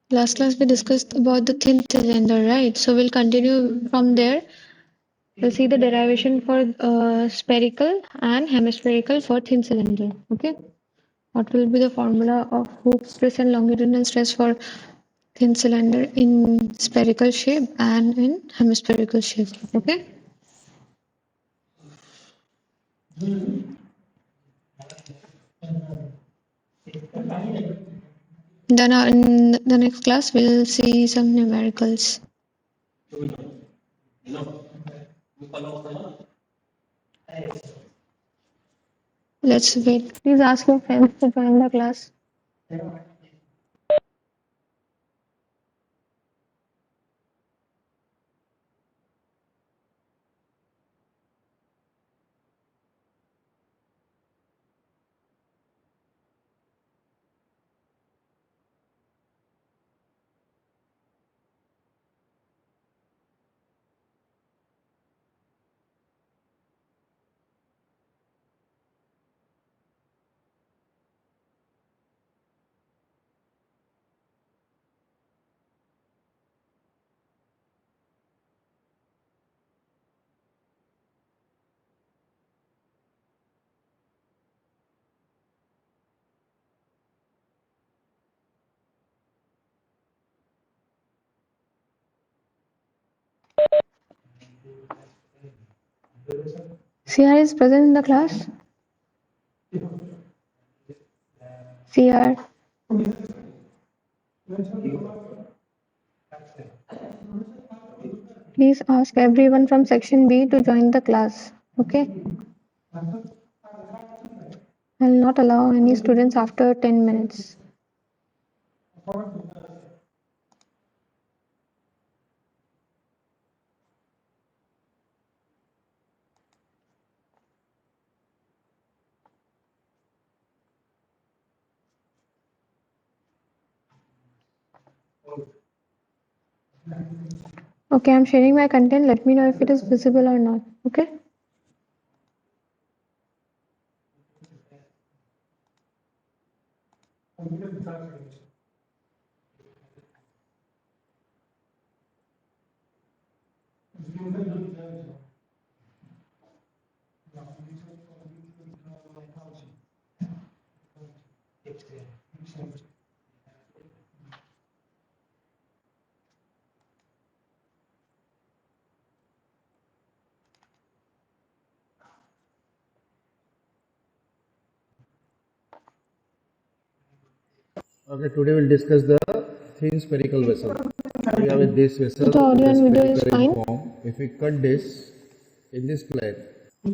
Last class we discussed about the thin cylinder, right? So we'll continue from there. We'll see the derivation for spherical and hemispherical for thin cylinder. Okay. What will be the formula of Hooke stress and longitudinal stress for thin cylinder in spherical shape and in hemispherical shape? Okay. Then in the next class we'll see some numericals. Let's wait. Please ask your friends to join the class. CR is present in the class. CR. Please ask everyone from section B to join the class. Okay. I will not allow any students after 10 minutes. Okay, I'm sharing my content. Let me know if it is visible or not. Okay. Okay, today we'll discuss the thin spherical vessel. We have this vessel The audio is and a video is spherical in fine. form. If we cut this in this plane,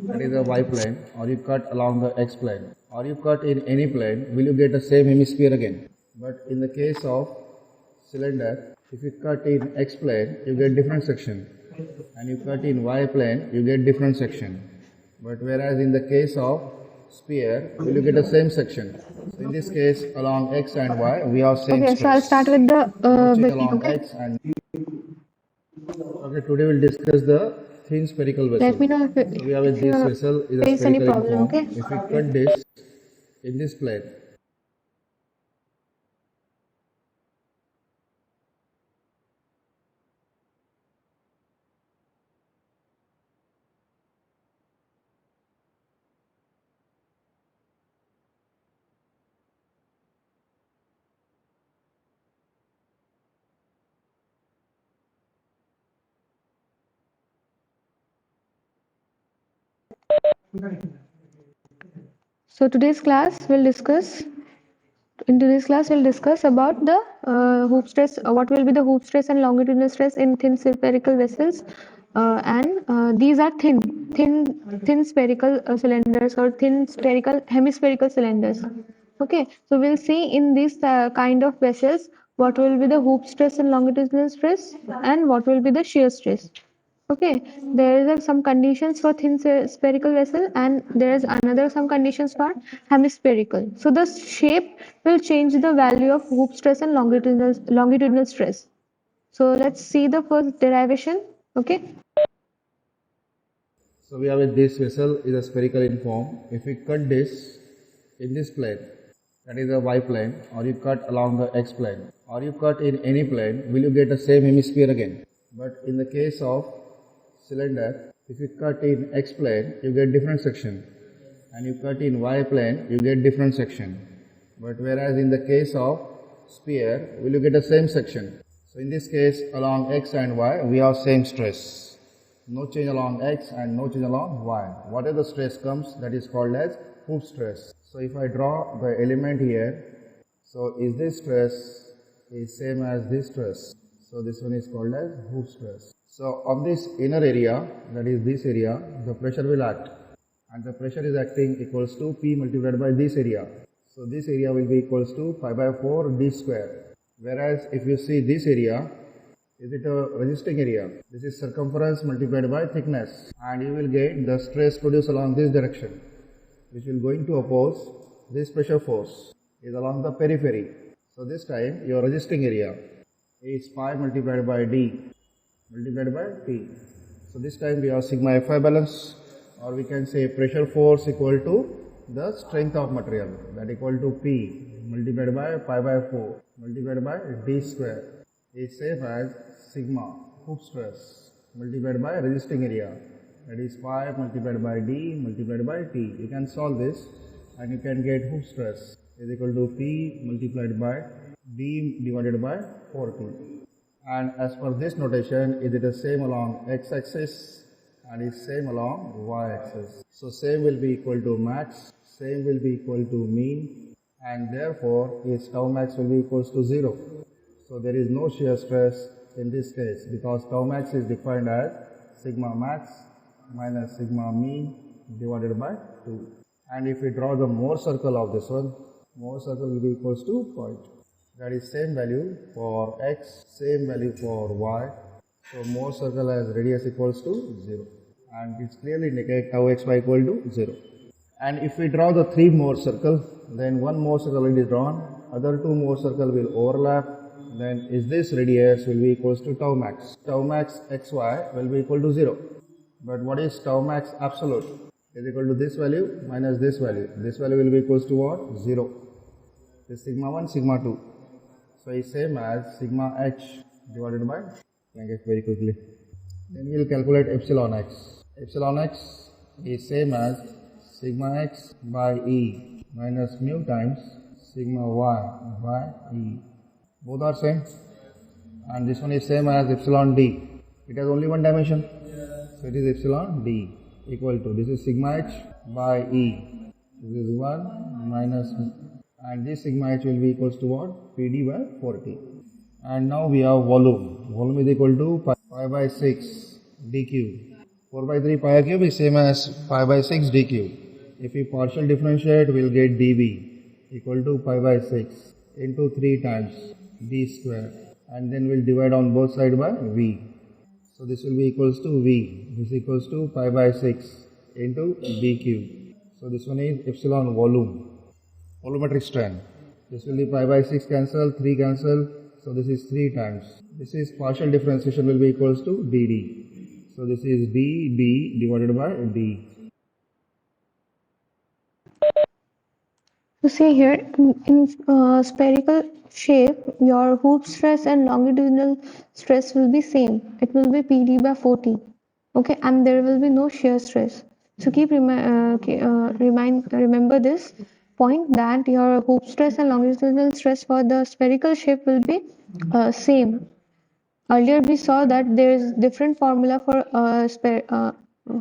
that is the y plane, or you cut along the x plane, or you cut in any plane, will you get the same hemisphere again? But in the case of cylinder, if you cut in x plane, you get different section, and you cut in y plane, you get different section. But whereas in the case of sphere, will you get the same section? So in this case, along x and y, we have same Okay, so I'll stress. start with the Now check beginning. along Okay. x and okay. Today we'll discuss the thin spherical vessel. Let me know if So we have this you vessel is a face any spherical in problem. form. Okay. If we cut this in this plane, So today's class will discuss. In today's class, we'll discuss about the hoop stress. What will be the hoop stress and longitudinal stress in thin spherical vessels, and these are thin spherical cylinders or thin spherical hemispherical cylinders. Okay, so we'll see in these kind of vessels what will be the hoop stress and longitudinal stress, and what will be the shear stress. Okay, there is some conditions for thin spherical vessel, and there is another some conditions for hemispherical. So the shape will change the value of hoop stress and longitudinal stress. So let's see the first derivation. Okay. so we have this vessel is a spherical in form. If we cut this in this plane, that is the y plane, or you cut along the x plane, or you cut in any plane, will you get the same hemisphere again? But in the case of cylinder, if you cut in X plane, you get different section, and you cut in Y plane, you get different section. But whereas in the case of sphere, will you get the same section? So in this case, along X and Y, we have same stress. No change along X and no change along Y. Whatever the stress comes, that is called as Hooke stress. So if I draw the element here, so is this stress is same as this stress. So this one is called as Hooke stress. So on this inner area, that is this area, the pressure will act. And the pressure is acting equals to P multiplied by this area. So this area will be equals to pi by 4 d square. Whereas if you see this area, is it a resisting area? This is circumference multiplied by thickness, and you will get the stress produced along this direction, which will going to oppose this pressure force is along the periphery. So this time your resisting area is pi multiplied by d multiplied by t. So this time we have sigma Fi balance, or we can say pressure force equal to the strength of material, that equal to P multiplied by pi by 4 multiplied by d square is same as sigma Hooke stress multiplied by resisting area, that is pi multiplied by d multiplied by t. You can solve this and you can get Hooke stress is equal to P multiplied by d divided by 4t. And as per this notation, is it the same along x-axis and is same along y-axis. So same will be equal to max, same will be equal to mean, and therefore its tau max will be equals to 0. So there is no shear stress in this case, because tau max is defined as sigma max minus sigma mean divided by 2. And if we draw the Mohr circle of this one, Mohr circle will be equals to point. That is same value for x, same value for y. So Mohr circle has radius equals to 0. And it's clearly indicate tau xy equal to 0. And if we draw the 3 Mohr circle, then one Mohr circle is drawn, other 2 Mohr circle will overlap, then is this radius will be equals to tau max. Tau max xy will be equal to 0. But what is tau max absolute? Is equal to this value minus this value. This value will be equals to what? 0. This sigma 1, sigma 2. So it's same as sigma h divided by, can get very quickly. Then we will calculate epsilon x. Epsilon x is same as sigma x by E minus mu times sigma y by E. Both are same. And this one is same as epsilon d. It has only one dimension. So it is epsilon d equal to, this is sigma h by E. This is 1 minus, and this sigma h will be equals to what? Pd by 4t. And now we have volume. Volume is equal to pi by 6 dq. 4 by 3 pi cube is same as pi by 6 dq. If we partial differentiate, we will get dv equal to pi by 6 into 3 times d square, and then we'll divide on both sides by v. So this will be equals to v. This equals to pi by 6 into dq. So this one is epsilon volume, volumetric strain. This will be pi by 6 cancel, 3 cancel. So this is 3 times. This is partial differentiation will be equals to dd. So this is dd divided by d. You see here in spherical shape, your Hooke stress and longitudinal stress will be same. It will be Pd by 4t. Okay, and there will be no shear stress. So remember this point, that your Hooke stress and longitudinal stress for the spherical shape will be same. Earlier we saw that there is different formula for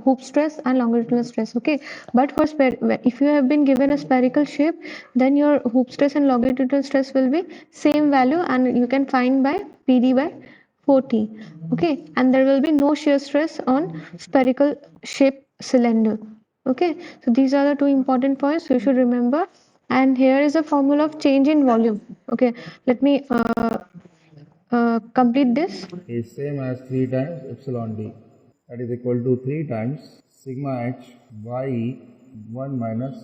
Hooke stress and longitudinal stress. Okay, but for if you have been given a spherical shape, then your Hooke stress and longitudinal stress will be same value, and you can find by Pd by 4t. Okay, and there will be no shear stress on spherical shape cylinder. Okay, so these are the two important points you should remember. And here is a formula of change in volume. Okay, let me complete this. Is same as 3 times epsilon d. That is equal to 3 times sigma h by E 1 minus.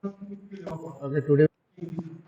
Okay, today.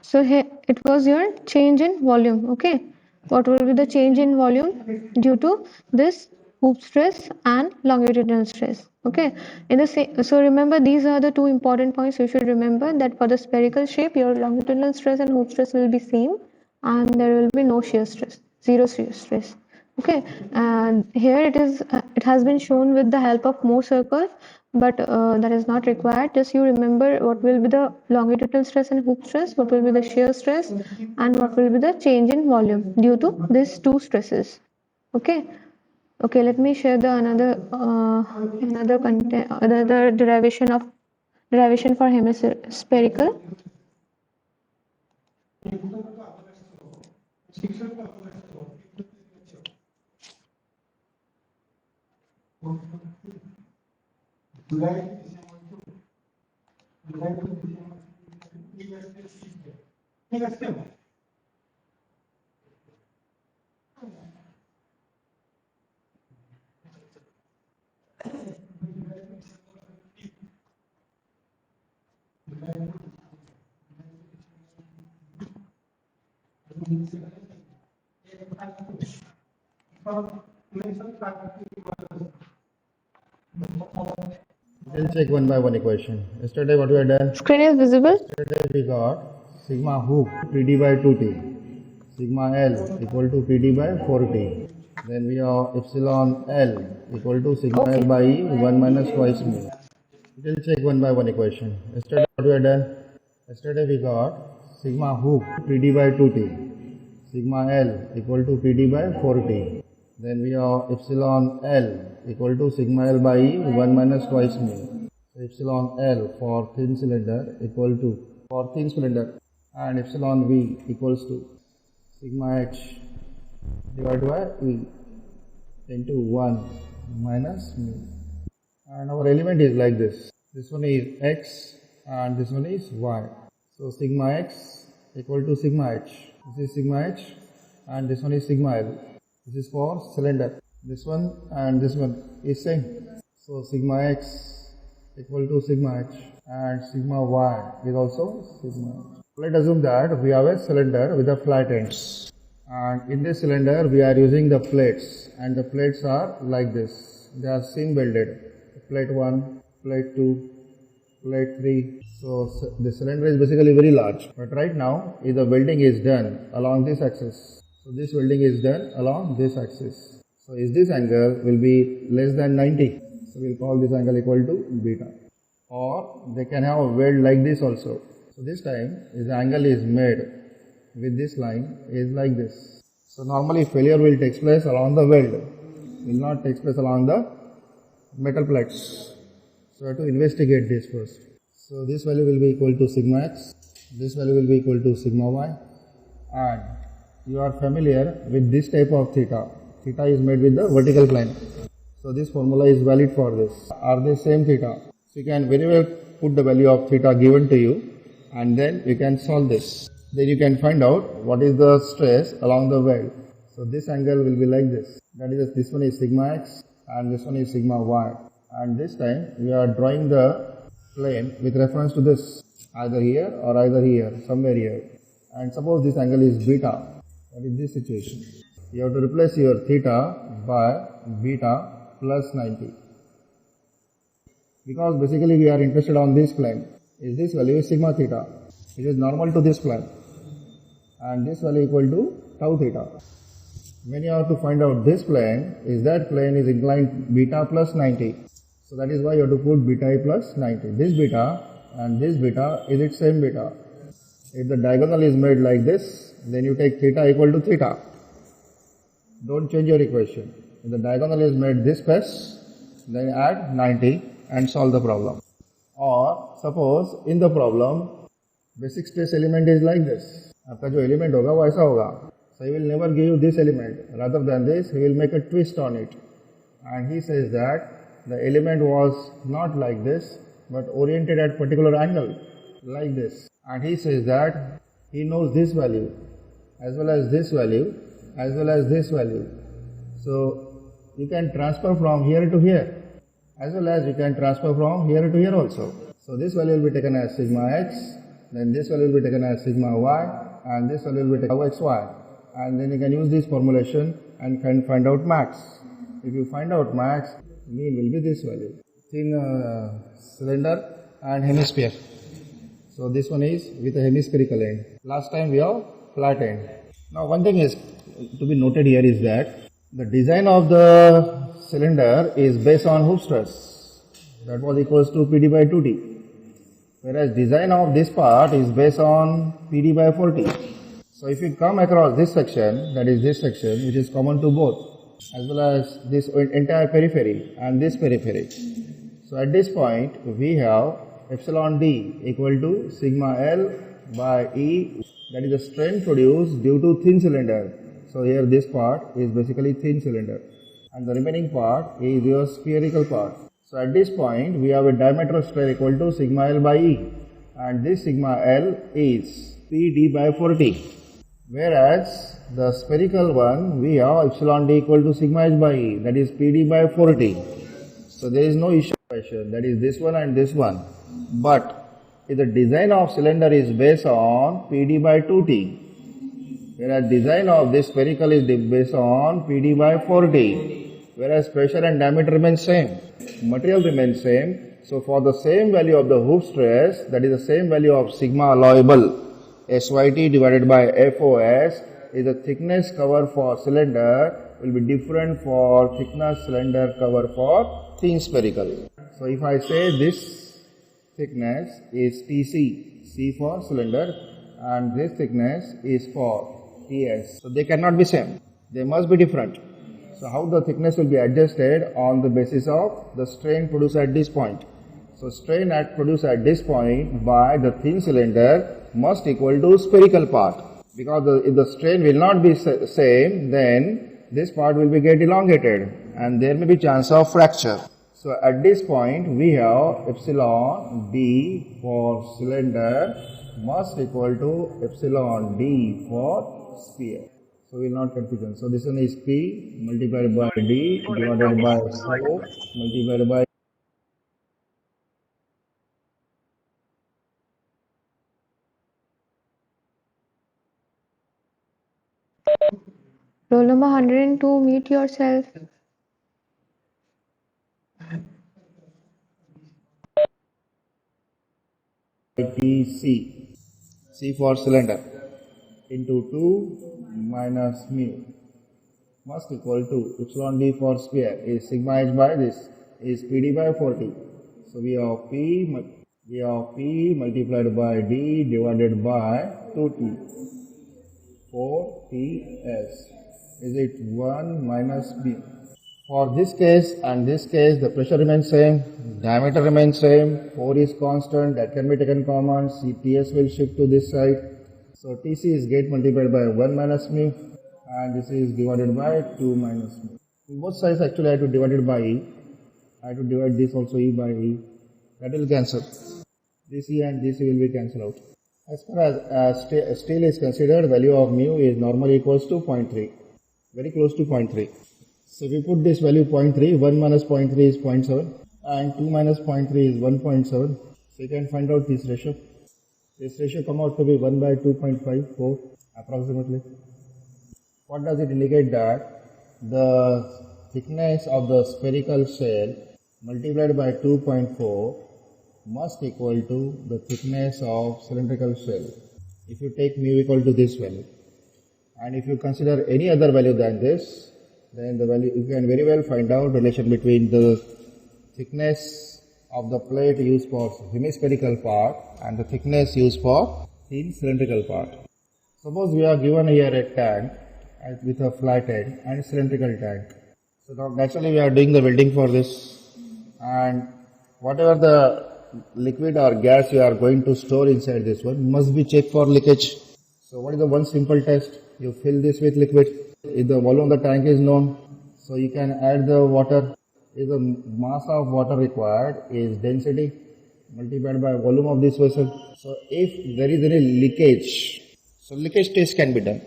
So here it was your change in volume. Okay, what will be the change in volume due to this hoop stress and longitudinal stress. Okay, in the same, so remember these are the two important points you should remember, that for the spherical shape your longitudinal stress and hoop stress will be same, and there will be no shear stress, zero shear stress. Okay, and here it has been shown with the help of Mohr circle, but that is not required. Just you remember what will be the longitudinal stress and hoop stress, what will be the shear stress, and what will be the change in volume due to these two stresses. Okay. Okay, let me share the another content, another derivation for hemispherical. We'll check one by one equation. Yesterday what we had done? Screen is visible. Yesterday we got sigma hoop PD by 2t, sigma L equal to PD by 4t. Then we have epsilon L equal to sigma L by E 1 minus twice mu. We'll check one by one equation. Yesterday what we had done? Yesterday we got sigma hoop PD by 2t, sigma L equal to PD by 4t. Then we have epsilon L equal to sigma L by E 1 minus twice mu. So epsilon L for thin cylinder equal to, for thin cylinder, and epsilon V equals to sigma H divided by E into 1 minus mu. And our element is like this. This one is X and this one is Y. So sigma X equal to sigma H. This is sigma H and this one is sigma L. This is for cylinder. This one and this one is same. So sigma X equal to sigma H and sigma Y is also sigma H. Let's assume that we have a cylinder with a flat ends, and in this cylinder we are using the plates, and the plates are like this. They are seam welded. Plate 1, plate 2, plate 3. So the cylinder is basically very large. But right now the welding is done along this axis. So this welding is done along this axis. So is this angle will be less than 90. So we'll call this angle equal to beta. Or they can have a weld like this also. So this time the angle is made with this line is like this. So normally failure will take place along the weld, will not take place along the metal plates. So I have to investigate this first. So this value will be equal to sigma X, this value will be equal to sigma Y, and you are familiar with this type of theta. Theta is made with the vertical plane. So this formula is valid for this. Are they same theta? So you can very well put the value of theta given to you, and then you can solve this. Then you can find out what is the stress along the weld. So this angle will be like this. That is, this one is sigma X and this one is sigma Y. And this time we are drawing the plane with reference to this, either here or either here, somewhere here. And suppose this angle is beta. What is this situation? You have to replace your theta by beta plus 90. Because basically we are interested on this plane. Is this value is sigma theta, which is normal to this plane, and this value equal to tau theta. When you have to find out this plane, is that plane is inclined beta plus 90. So that is why you have to put beta plus 90. This beta and this beta, is it same beta? If the diagonal is made like this, then you take theta equal to theta. Don't change your equation. If the diagonal is made this pace, then add 90 and solve the problem. Or suppose in the problem, basic stress element is like this. आपका जो element होगा वो ऐसा होगा. So he will never give you this element. Rather than this, he will make a twist on it. And he says that the element was not like this, but oriented at particular angle, like this. And he says that he knows this value, as well as this value, as well as this value. So you can transfer from here to here, as well as you can transfer from here to here also. So this value will be taken as sigma X, then this value will be taken as sigma Y, and this value will be taken as xy. And then you can use this formulation and can find out max. if you find out max, mean will be this value. Thin cylinder and hemisphere. So this one is with a hemispherical end. Last time we have flat end. Now one thing is to be noted here is that the design of the cylinder is based on hoop stress. That was equals to PD by 2T. Whereas design of this part is based on PD by 4T. So if you come across this section, that is this section, which is common to both, as well as this entire periphery and this periphery. So at this point, we have epsilon D equal to sigma L by E, that is the strain produced due to thin cylinder. So here this part is basically thin cylinder, and the remaining part is your spherical part. So at this point, we have a diameter strain equal to sigma L by E, and this sigma L is PD by 4T. Whereas the spherical one, we have epsilon D equal to sigma H by E, that is PD by 4T. So there is no issue pressure, that is this one and this one. But if the design of cylinder is based on PD by 2T, whereas design of this spherical is based on PD by 4T, whereas pressure and diameter remains same, material remains same. So for the same value of the hoop stress, that is the same value of sigma allowable, SYT divided by FOS, is the thickness cover for cylinder will be different for thickness cylinder cover for thin spherical. So if I say this thickness is TC, C for cylinder, and this thickness is for TS. So they cannot be same. They must be different. So how the thickness will be adjusted on the basis of the strain produced at this point. So strain produced at this point by the thin cylinder must equal to spherical part, because if the strain will not be same, then this part will be get elongated and there may be chance of fracture. So at this point we have epsilon D for cylinder must equal to epsilon D for sphere. So we will not confusion. So this one is P multiplied by D divided by 4 multiplied by Roll number 102, mute yourself. TC, C for cylinder, into 2 minus mu must equal to epsilon D for sphere is sigma H by this is PD by 40. So we have P multiplied by D divided by 2T. 4Ts. Is it 1 minus mu? For this case and this case, the pressure remains same, diameter remains same, 4 is constant, that can be taken common, Ts will shift to this side. So Tc is get multiplied by 1 minus mu, and this is divided by 2 minus mu. In both sides actually I have to divide it by E. I have to divide this also E by E. That will cancel. This E and this E will be cancelled out. As far as steel is considered, value of mu is normally equals to 0.3. Very close to 0.3. So if we put this value 0.3, 1 minus 0.3 is 0.7 and 2 minus 0.3 is 1.7. So you can find out this ratio. This ratio come out to be 1 by 2.54 approximately. What does it indicate? That the thickness of the spherical shell multiplied by 2.4 must equal to the thickness of cylindrical shell. If you take mu equal to this value, and if you consider any other value than this, then the value you can very well find out relation between the thickness of the plate used for hemispherical part and the thickness used for thin cylindrical part. Suppose we are given here a tank with a flat end and cylindrical tank. So now naturally we are doing the welding for this, and whatever the liquid or gas you are going to store inside this one must be checked for leakage. So what is the one simple test? You fill this with liquid. If the volume of the tank is known, so you can add the water. If the mass of water required is density multiplied by volume of this vessel. So if there is any leakage, so leakage test can be done.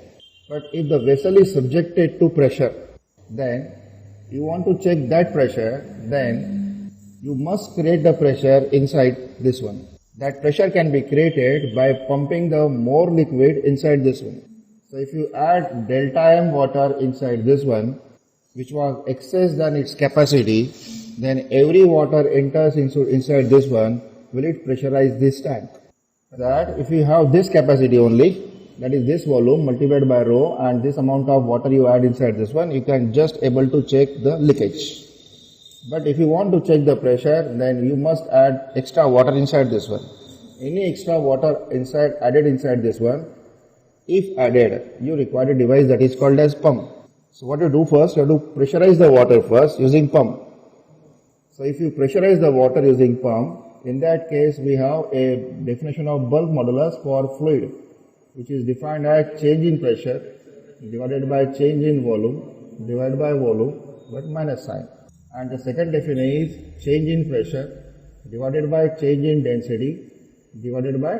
But if the vessel is subjected to pressure, then you want to check that pressure, then you must create the pressure inside this one. That pressure can be created by pumping the more liquid inside this one. So if you add delta M water inside this one, which was excess than its capacity, then every water enters inside this one, will it pressurize this tank? That if you have this capacity only, that is this volume multiplied by rho and this amount of water you add inside this one, you can just able to check the leakage. But if you want to check the pressure, then you must add extra water inside this one. Any extra water added inside this one, if added, you require a device that is called as pump. So what you do first, you have to pressurize the water first using pump. So if you pressurize the water using pump, in that case we have a definition of bulk modulus for fluid, which is defined as change in pressure divided by change in volume divided by volume but minus sign. And the second definition is change in pressure divided by change in density divided by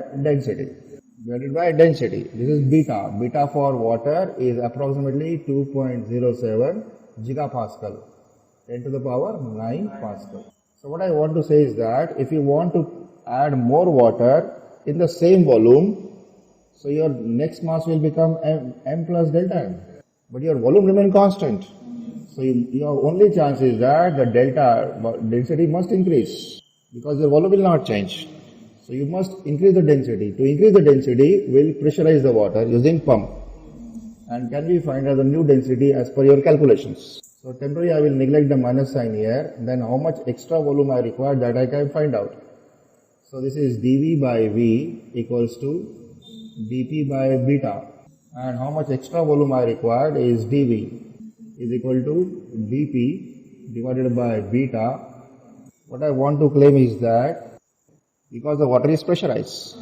density. This is beta. Beta for water is approximately 2.07 gigapascal, 10 to the power 9 pascal. So what I want to say is that if you want to add more water in the same volume, so your next mass will become m plus delta m. But your volume remain constant. So your only chance is that the delta density must increase because your volume will not change. So you must increase the density. To increase the density, we'll pressurize the water using pump. And can we find out the new density as per your calculations? So temporarily I will neglect the minus sign here. Then how much extra volume I require, that I can find out. So this is dV by V equals to dP by beta. And how much extra volume I required is dV is equal to dP divided by beta. What I want to claim is that because the water is pressurized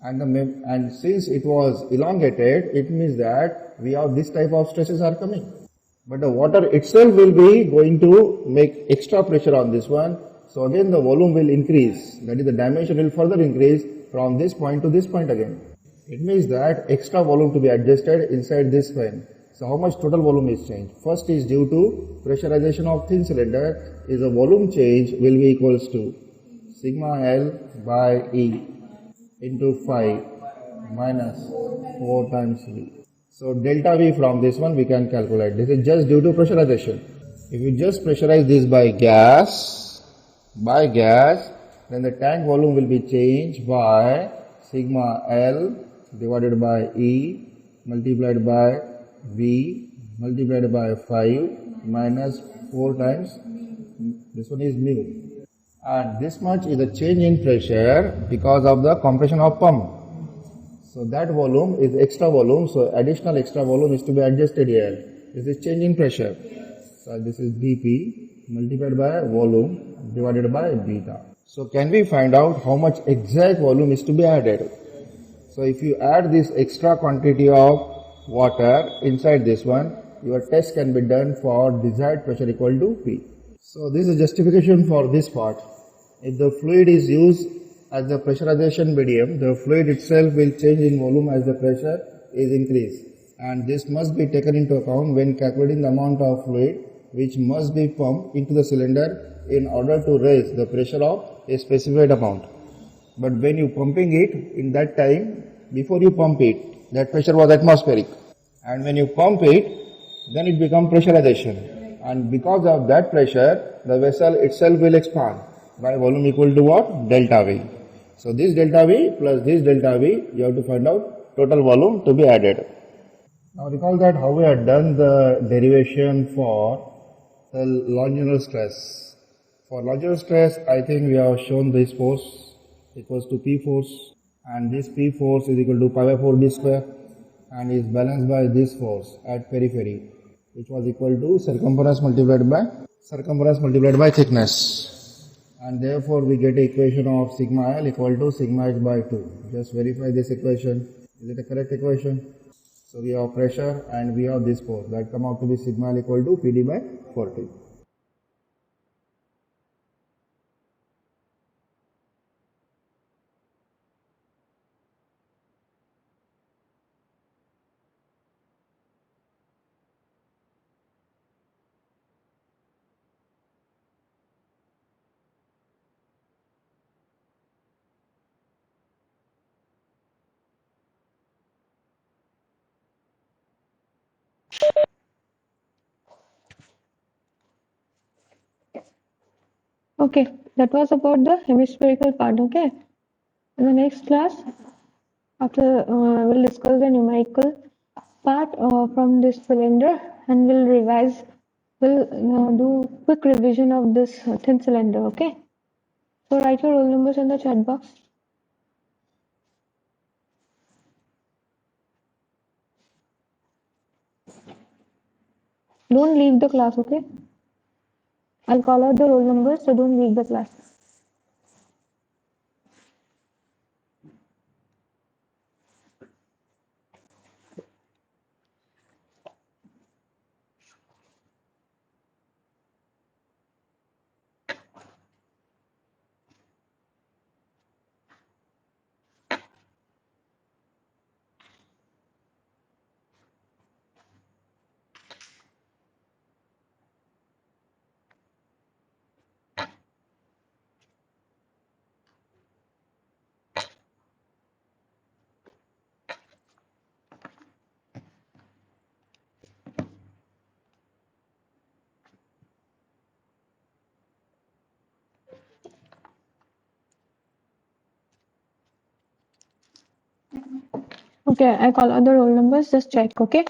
and since it was elongated, it means that we have this type of stresses are coming. But the water itself will be going to make extra pressure on this one. So again the volume will increase. That is, the dimension will further increase from this point to this point again. It means that extra volume to be adjusted inside this pen. So how much total volume is changed? First is due to pressurization of thin cylinder, is the volume change will be equals to sigma L by E into 5 minus 4 times V. So delta V from this one we can calculate. This is just due to pressurization. If you just pressurize this by gas, then the tank volume will be changed by sigma L divided by E multiplied by V multiplied by 5 minus 4 times, this one is mu. And this much is the change in pressure because of the compression of pump. So that volume is extra volume, so additional extra volume is to be adjusted here. This is change in pressure. So this is dP multiplied by volume divided by beta. So can we find out how much exact volume is to be added? So if you add this extra quantity of water inside this one, your test can be done for desired pressure equal to P. So this is justification for this part. If the fluid is used as the pressurization medium, the fluid itself will change in volume as the pressure is increased. And this must be taken into account when calculating the amount of fluid which must be pumped into the cylinder in order to raise the pressure of a specified amount. But when you pumping it, in that time, before you pump it, that pressure was atmospheric. And when you pump it, then it becomes pressurization. And because of that pressure, the vessel itself will expand by volume equal to what? Delta V. So this delta V plus this delta V, you have to find out total volume to be added. Now recall that how we have done the derivation for the longitudinal stress. For longitudinal stress, I think we have shown this force equals to P force, and this P force is equal to pi by 4 d square and is balanced by this force at periphery, which was equal to circumference multiplied by thickness. And therefore we get an equation of sigma L equal to sigma H by 2. Just verify this equation. Is it a correct equation? So we have pressure and we have this force, that come out to be sigma L equal to PD by 40. Okay, that was about the hemispherical part. Okay, in the next class, after we'll discuss the numerical part from this cylinder, and we'll revise. We'll do quick revision of this thin cylinder. Okay, so write your roll numbers in the chat box. Don't leave the class. Okay, I'll call out the roll numbers, so don't leave the class. Okay, I call out the roll numbers. Just check. Okay.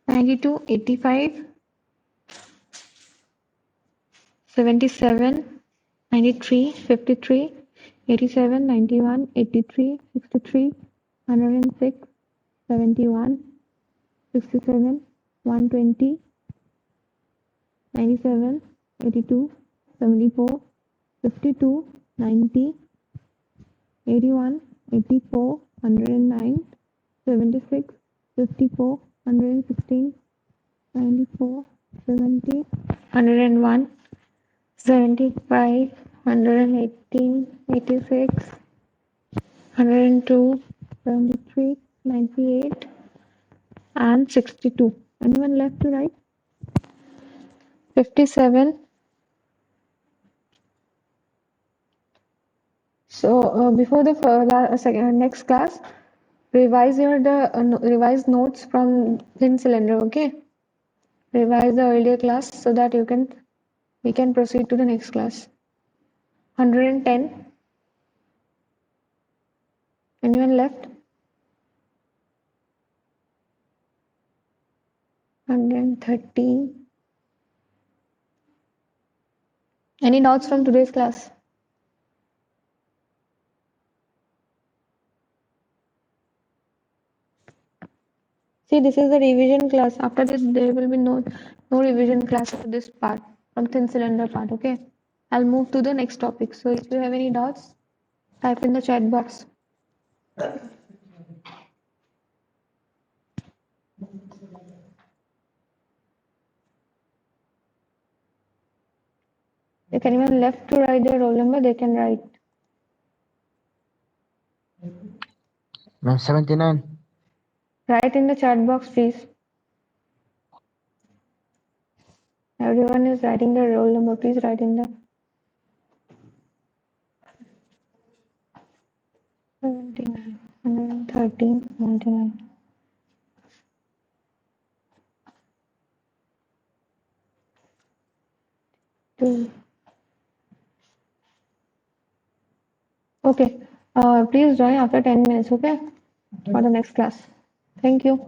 "92, 85, 77, 93, 53, 87, 91, 83, 63, 106, 71, 67, 120, 97, 82, 74, 52, 90, 81, 84, 109, 76, 54, 116, 94, 70, 101, 75, 118, 86, 102, 73, 98, and 62. Anyone left to write? 57. So before the next class, revise revise notes from thin cylinder. Okay, revise the earlier class so that we can proceed to the next class. 110. Anyone left? 113. Any doubts from today's class? See, this is the revision class. After this, there will be no revision class for this part, from thin cylinder part. Okay, I'll move to the next topic. So if you have any doubts, type in the chat box. If anyone left to write their roll number, they can write. Ma'am, 79. Write in the chat box, please. Everyone is writing their roll number. Please write in the 79, 113, 99. Two. Okay. Please join after 10 minutes, okay? For the next class. Thank you.